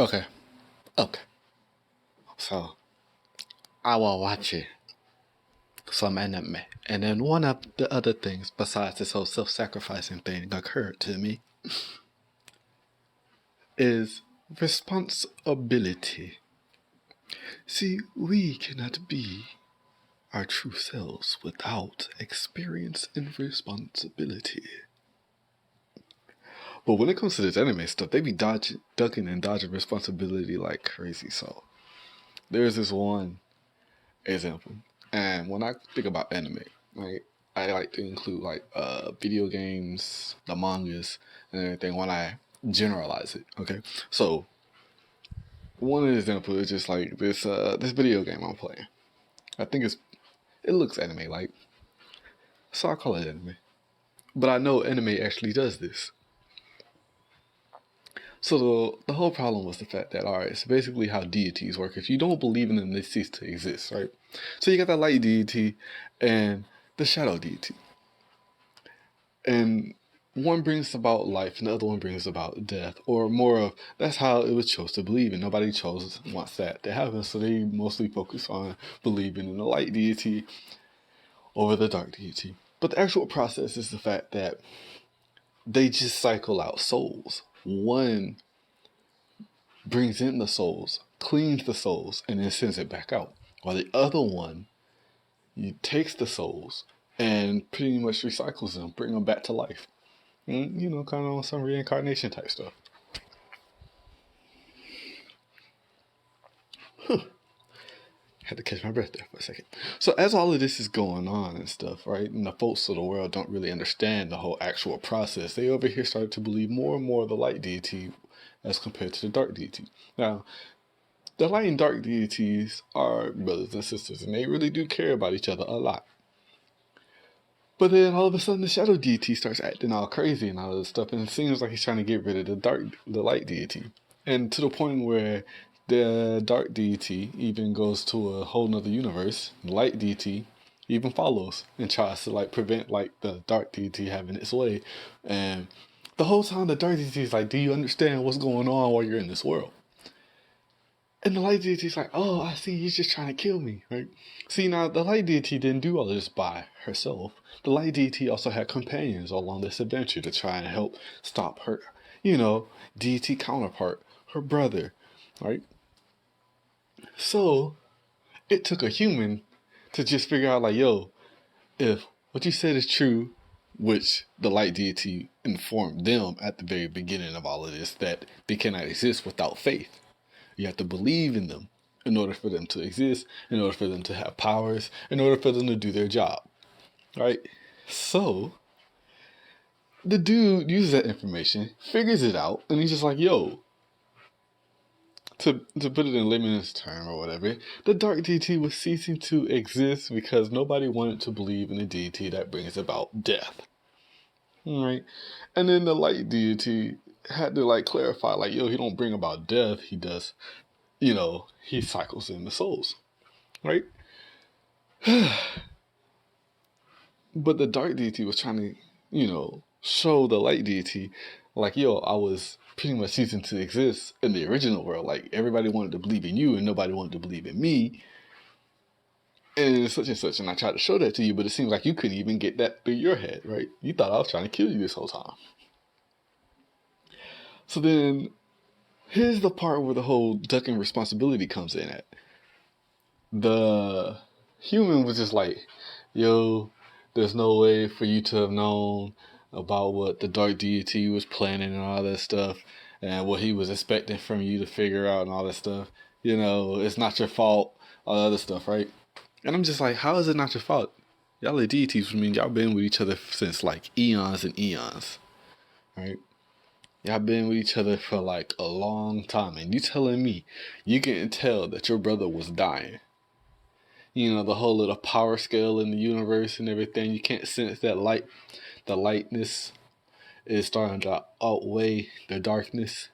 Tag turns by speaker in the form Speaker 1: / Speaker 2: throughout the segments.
Speaker 1: Okay. Okay. So I was watching some anime, and then one of the other things besides this whole self-sacrificing thing occurred to me is responsibility. See, we cannot be our true selves without experience and responsibility. But when it comes to this anime stuff, they be ducking and dodging responsibility like crazy. So there's this one example, and when I think about anime, like I like to include like video games, the mangas, and everything when I generalize it. Okay, so one example is just like this video game I'm playing. I think it looks anime like, so I call it anime. But I know anime actually does this. So the whole problem was the fact that, alright, it's basically how deities work. If you don't believe in them, they cease to exist, right? So you got the light deity and the shadow deity. And one brings about life and the other one brings about death. Or more of, that's how it was chose to believe, and nobody wants that to happen. So they mostly focus on believing in the light deity over the dark deity. But the actual process is the fact that they just cycle out souls. One brings in the souls, cleans the souls, and then sends it back out. While the other one takes the souls and pretty much recycles them, bring them back to life. And, kind of on some reincarnation type stuff. Had to catch my breath there for a second. So as all of this is going on and stuff, right, and the folks of the world don't really understand the whole actual process, they over here started to believe more and more of the light deity as compared to the dark deity. Now, the light and dark deities are brothers and sisters, and they really do care about each other a lot. But then all of a sudden, the shadow deity starts acting all crazy and all this stuff, and it seems like he's trying to get rid of the light deity, and to the point where the dark deity even goes to a whole nother universe. The light deity even follows and tries to like prevent like the dark deity having its way, and the whole time the dark deity is like, "Do you understand what's going on while you're in this world?" And the light deity's like, "Oh, I see, he's just trying to kill me," right? See, now, the light deity didn't do all this by herself. The light deity also had companions along this adventure to try and help stop her, deity counterpart, her brother, right? So, it took a human to just figure out, like, yo, if what you said is true, which the light deity informed them at the very beginning of all of this, that they cannot exist without faith. You have to believe in them in order for them to exist, in order for them to have powers, in order for them to do their job, right? So, the dude uses that information, figures it out, and he's just like, yo, to put it in layman's term or whatever, the dark deity was ceasing to exist because nobody wanted to believe in a deity that brings about death, right? And then the light deity had to like clarify, like, yo, he don't bring about death, he does, he cycles in the souls, right? But the dark deity was trying to, show the light deity, like, yo, I was pretty much ceasing to exist in the original world. Like, everybody wanted to believe in you and nobody wanted to believe in me. And such and such. And I tried to show that to you, but it seems like you couldn't even get that through your head, right? You thought I was trying to kill you this whole time. So then, here's the part where the whole ducking responsibility comes in at. The human was just like, yo, there's no way for you to have known about what the dark deity was planning and all that stuff, and what he was expecting from you to figure out and all that stuff. It's not your fault, all the other stuff, right? And I'm just like, how is it not your fault? Y'all are deities, I mean, y'all been with each other since like eons and eons, right? Y'all been with each other for like a long time, and you telling me you can tell that your brother was dying. The whole little power scale in the universe and everything, you can't sense that light. The lightness is starting to outweigh the darkness.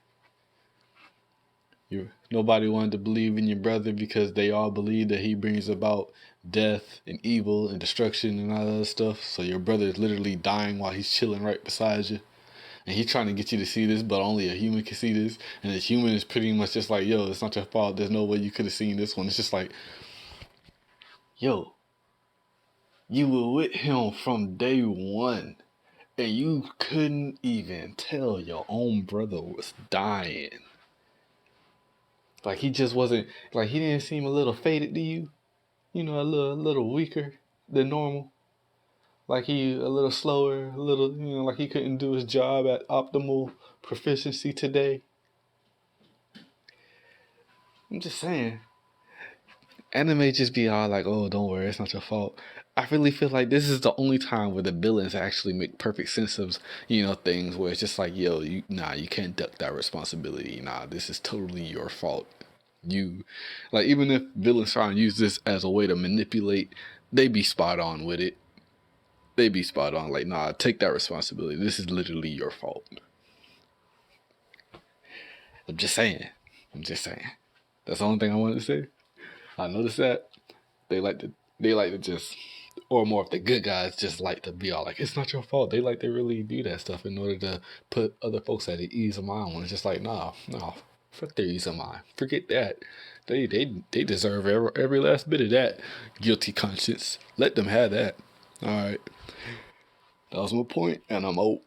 Speaker 1: Nobody wanted to believe in your brother because they all believe that he brings about death and evil and destruction and all that stuff. So your brother is literally dying while he's chilling right beside you. and he's trying to get you to see this, but only a human can see this, and this human is pretty much just like, yo, it's not your fault. There's no way you could have seen this one. It's just like, yo, you were with him from day one, and you couldn't even tell your own brother was dying. Like, he just wasn't, like, he didn't seem a little faded to you, you know, a little weaker than normal. Like, he a little slower, a little, you know, like he couldn't do his job at optimal proficiency today. I'm just saying, anime just be all like, oh, don't worry, it's not your fault. I really feel like this is the only time where the villains actually make perfect sense of, you know, things where it's just like, yo, you can't duck that responsibility. Nah, this is totally your fault. You, like, even if villains try and use this as a way to manipulate, they be spot on with it. They be spot on. Like, nah, take that responsibility. This is literally your fault. I'm just saying. That's the only thing I wanted to say. I noticed that they like to just, or more of the good guys just like to be all like, it's not your fault. They like to really do that stuff in order to put other folks at ease of mind. When it's just like, nah, fuck their ease of mind. Forget that. They deserve every last bit of that guilty conscience. Let them have that. All right, that was my point, and I'm out.